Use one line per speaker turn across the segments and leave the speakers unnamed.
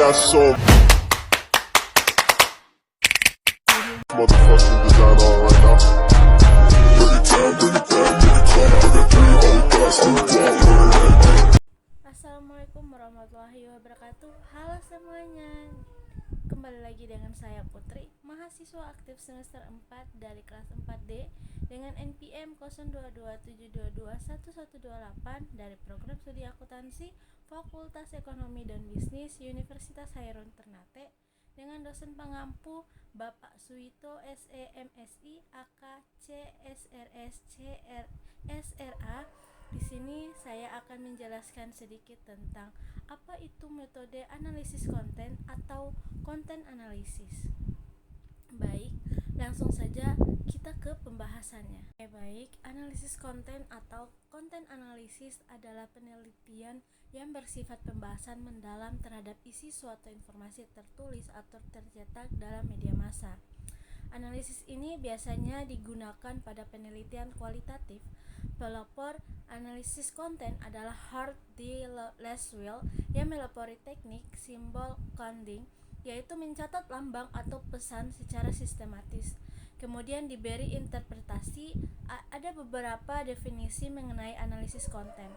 got so motherfucking design on right now. Bring it down, bring it down, bring it down. I got 3 old guys on the block.
Assalamualaikum warahmatullahi wabarakatuh. Halo semuanya, kembali lagi dengan saya Putri, mahasiswa aktif semester 4 dari kelas 4D dengan NPM 0227221128 dari program studi akuntansi Fakultas Ekonomi dan Bisnis Universitas Hairun Ternate dengan dosen pengampu Bapak Suito SEMSI AK CSRS CRSRA. Di sini saya akan menjelaskan sedikit tentang apa itu metode analisis konten atau konten analisis. Baik, langsung saja kita ke pembahasannya. Baik, analisis konten atau konten analisis adalah penelitian yang bersifat pembahasan mendalam terhadap isi suatu informasi tertulis atau tercetak dalam media massa. Analisis ini biasanya digunakan pada penelitian kualitatif. Pelopor analisis konten adalah Hart D. Laswell yang melopori teknik simbol coding, yaitu mencatat lambang atau pesan secara sistematis. Kemudian diberi interpretasi. Ada beberapa definisi mengenai analisis konten.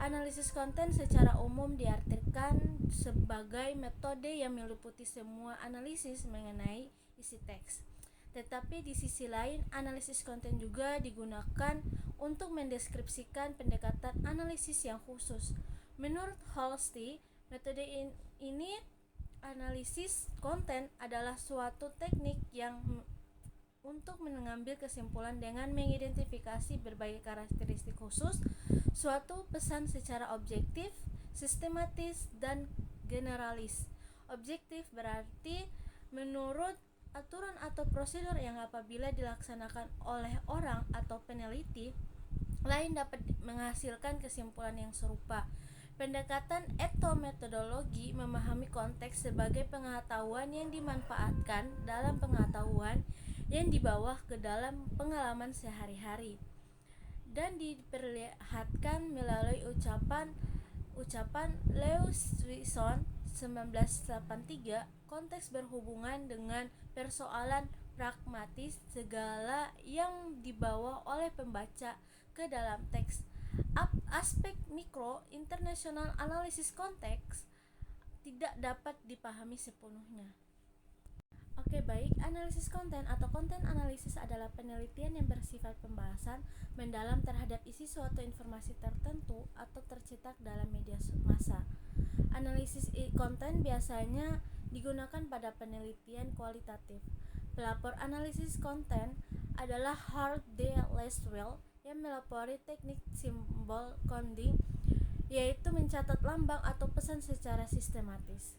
Analisis konten secara umum diartikan sebagai metode yang meliputi semua analisis mengenai isi teks. Tetapi di sisi lain, analisis konten juga digunakan untuk mendeskripsikan pendekatan analisis yang khusus. Menurut Halsey, metode ini analisis konten adalah suatu teknik yang untuk mengambil kesimpulan dengan mengidentifikasi berbagai karakteristik khusus suatu pesan secara objektif, sistematis, dan generalis. Objektif berarti menurut aturan atau prosedur yang apabila dilaksanakan oleh orang atau peneliti lain dapat menghasilkan kesimpulan yang serupa. Pendekatan etnometodologi memahami konteks sebagai pengetahuan yang dimanfaatkan dalam pengetahuan yang dibawa ke dalam pengalaman sehari-hari dan diperlihatkan melalui ucapan Lewis-Wilson 1983. Konteks berhubungan dengan persoalan pragmatis segala yang dibawa oleh pembaca ke dalam teks. Aspek mikro international analisis konteks tidak dapat dipahami sepenuhnya. Oke, baik. Analisis konten atau konten analisis adalah penelitian yang bersifat pembahasan mendalam terhadap isi suatu informasi tertentu atau tercetak dalam media massa. Analisis konten biasanya digunakan pada penelitian kualitatif. Pelopor analisis konten adalah Hart D. Laswell yang melopori teknik simbol coding, yaitu mencatat lambang atau pesan secara sistematis.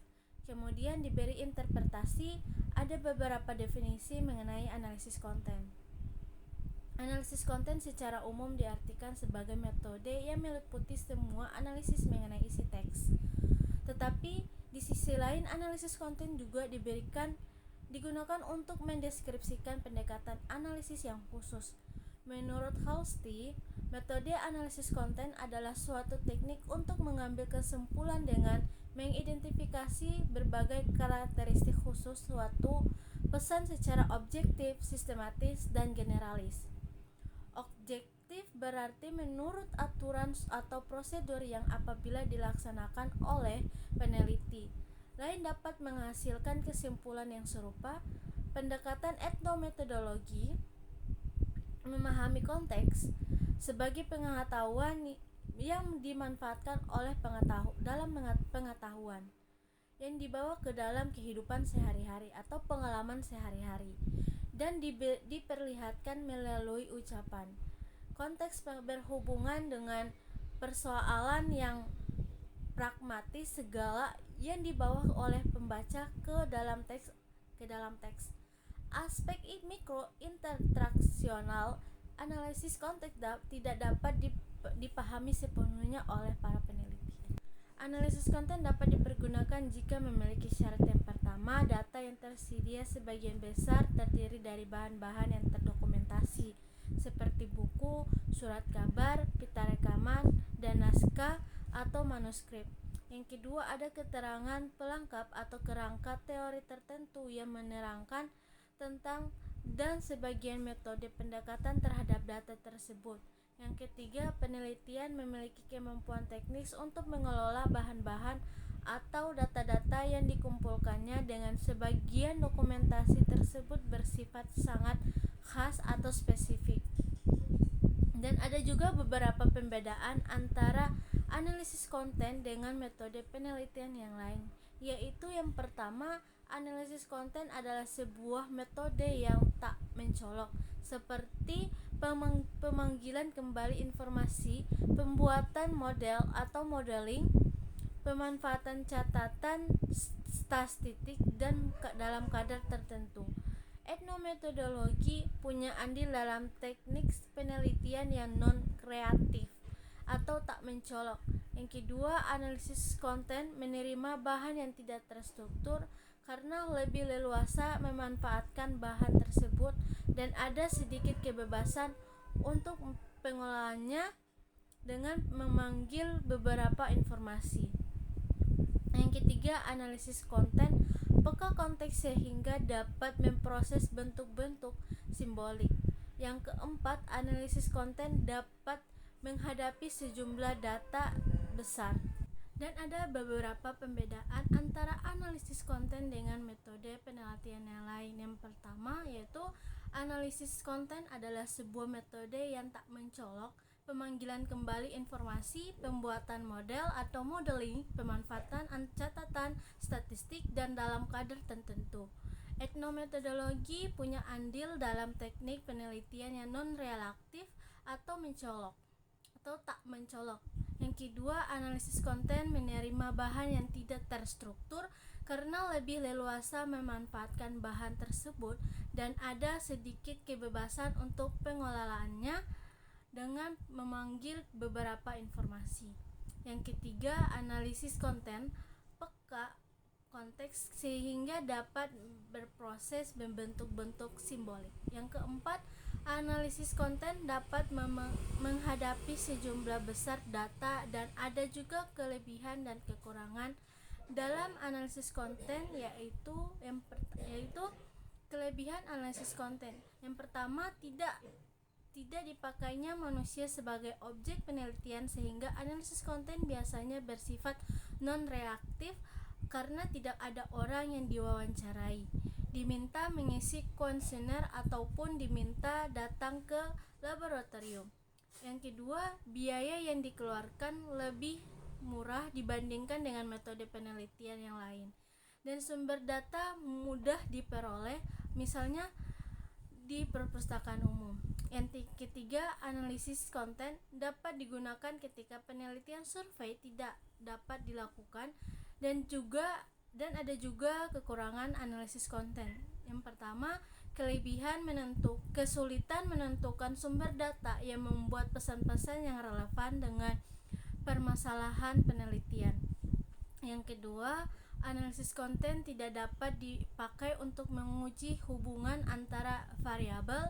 Kemudian diberi interpretasi. Ada beberapa definisi mengenai analisis konten. Analisis konten secara umum diartikan sebagai metode yang meliputi semua analisis mengenai isi teks. Tetapi di sisi lain, analisis konten juga digunakan untuk mendeskripsikan pendekatan analisis yang khusus. Menurut Halsey, metode analisis konten adalah suatu teknik untuk mengambil kesimpulan dengan mengidentifikasi berbagai karakteristik khusus suatu pesan secara objektif, sistematis, dan generalis. Objektif berarti menurut aturan atau prosedur yang apabila dilaksanakan oleh peneliti lain dapat menghasilkan kesimpulan yang serupa. Pendekatan etnometodologi memahami konteks sebagai pengetahuan yang dimanfaatkan oleh dalam pengetahuan yang dibawa ke dalam kehidupan sehari-hari atau pengalaman sehari-hari dan diperlihatkan melalui ucapan. Konteks berhubungan dengan persoalan yang pragmatis segala yang dibawa oleh pembaca ke dalam teks. Aspek mikro interaksional analisis konteks tidak dapat dipahami sepenuhnya oleh para peneliti. Analisis konten dapat dipergunakan jika memiliki syarat. Yang pertama, data yang tersedia sebagian besar terdiri dari bahan-bahan yang terdokumentasi seperti buku, surat kabar, pita rekaman, dan naskah atau manuskrip. Yang kedua, ada keterangan pelengkap atau kerangka teori tertentu yang menerangkan tentang dan sebagian metode pendekatan terhadap data tersebut. Yang ketiga, penelitian memiliki kemampuan teknis untuk mengelola bahan-bahan atau data-data yang dikumpulkannya dengan sebagian dokumentasi tersebut bersifat sangat khas atau spesifik. Dan ada juga beberapa pembedaan antara analisis konten dengan metode penelitian yang lain, yaitu yang pertama, analisis konten adalah sebuah metode yang tak mencolok, seperti pemanggilan kembali informasi, pembuatan model atau modeling, pemanfaatan catatan statistik dan dalam kadar tertentu. Etnometodologi punya andil dalam teknik penelitian yang non-kreatif atau tak mencolok. Yang kedua, analisis konten menerima bahan yang tidak terstruktur karena lebih leluasa memanfaatkan bahan tersebut dan ada sedikit kebebasan untuk pengolahannya dengan memanggil beberapa informasi. Yang ketiga, analisis konten peka konteks sehingga dapat memproses bentuk-bentuk simbolik. Yang keempat, analisis konten dapat menghadapi sejumlah data besar. Dan ada beberapa pembedaan antara analisis konten dengan metode penelitian yang lain. Yang pertama yaitu analisis konten adalah sebuah metode yang tak mencolok, pemanggilan kembali informasi, pembuatan model atau modeling, pemanfaatan catatan statistik dan dalam kadar tertentu. Etnometodologi punya andil dalam teknik penelitian yang non-reaktif atau mencolok atau tak mencolok. Yang kedua, analisis konten menerima bahan yang tidak terstruktur karena lebih leluasa memanfaatkan bahan tersebut dan ada sedikit kebebasan untuk pengelolaannya dengan memanggil beberapa informasi. Yang ketiga, analisis konten peka konteks sehingga dapat berproses membentuk-bentuk simbolik. Yang keempat, analisis konten dapat menghadapi sejumlah besar data dan ada juga kelebihan dan kekurangan dalam analisis konten, yaitu kelebihan analisis konten. Yang pertama, tidak dipakainya manusia sebagai objek penelitian sehingga analisis konten biasanya bersifat non-reaktif karena tidak ada orang yang diwawancarai, diminta mengisi kuesioner ataupun diminta datang ke laboratorium. Yang kedua, biaya yang dikeluarkan lebih murah dibandingkan dengan metode penelitian yang lain. Dan sumber data mudah diperoleh, misalnya di perpustakaan umum. Yang ketiga, analisis konten dapat digunakan ketika penelitian survei tidak dapat dilakukan dan ada juga kekurangan analisis konten. Yang pertama, kesulitan menentukan sumber data yang membuat pesan-pesan yang relevan dengan permasalahan penelitian. Yang kedua, analisis konten tidak dapat dipakai untuk menguji hubungan antara variabel,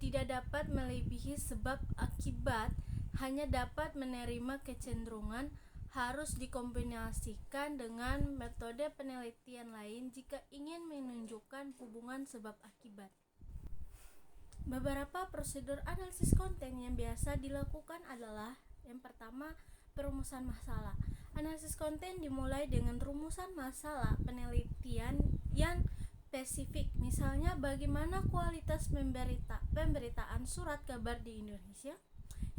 tidak dapat melebihi sebab akibat, hanya dapat menerima kecenderungan, harus dikombinasikan dengan metode penelitian lain jika ingin menunjukkan hubungan sebab akibat. Beberapa prosedur analisis konten yang biasa dilakukan adalah: yang pertama, perumusan masalah. Analisis konten dimulai dengan rumusan masalah penelitian yang spesifik, misalnya bagaimana kualitas pemberitaan surat kabar di Indonesia.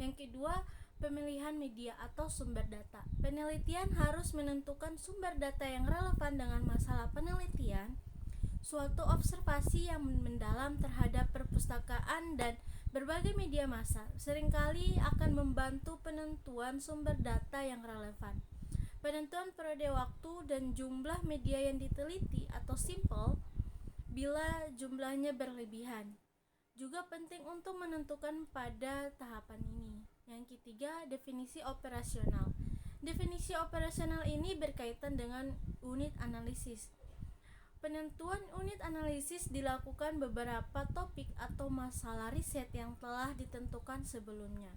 Yang kedua, pemilihan media atau sumber data. Penelitian harus menentukan sumber data yang relevan dengan masalah penelitian. Suatu observasi yang mendalam terhadap perpustakaan dan berbagai media massa seringkali akan membantu penentuan sumber data yang relevan. Penentuan periode waktu dan jumlah media yang diteliti atau sampel bila jumlahnya berlebihan juga penting untuk menentukan pada tahapan ini. Yang ketiga, definisi operasional. Definisi operasional ini berkaitan dengan unit analisis. Penentuan unit analisis dilakukan beberapa topik atau masalah riset yang telah ditentukan sebelumnya.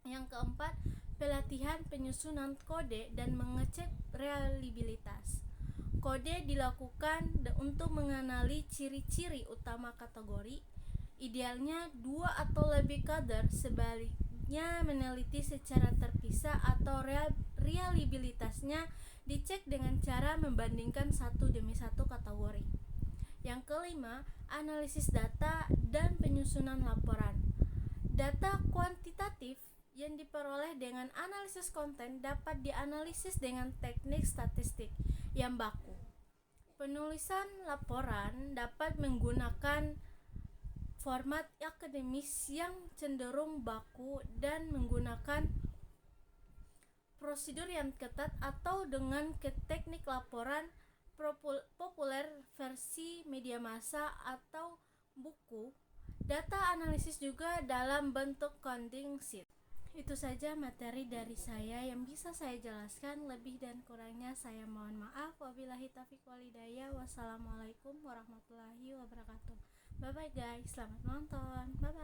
Yang keempat, pelatihan penyusunan kode dan mengecek reliabilitas. Kode dilakukan untuk mengenali ciri-ciri utama kategori, idealnya 2 atau lebih kader, sebaliknya meneliti secara terpisah atau reliabilitasnya dicek dengan cara membandingkan satu demi satu kategori. Yang kelima, analisis data dan penyusunan laporan. Data kuantitatif yang diperoleh dengan analisis konten dapat dianalisis dengan teknik statistik yang baku. Penulisan laporan dapat menggunakan format akademis yang cenderung baku dan menggunakan prosedur yang ketat atau dengan teknik laporan populer versi media massa atau buku. Data analisis juga dalam bentuk counting sheet. Itu saja materi dari saya yang bisa saya jelaskan. Lebih dan kurangnya saya mohon maaf. Wabillahi taufiq walhidayah. Wassalamualaikum warahmatullahi wabarakatuh. Bye bye guys, selamat nonton. Bye bye.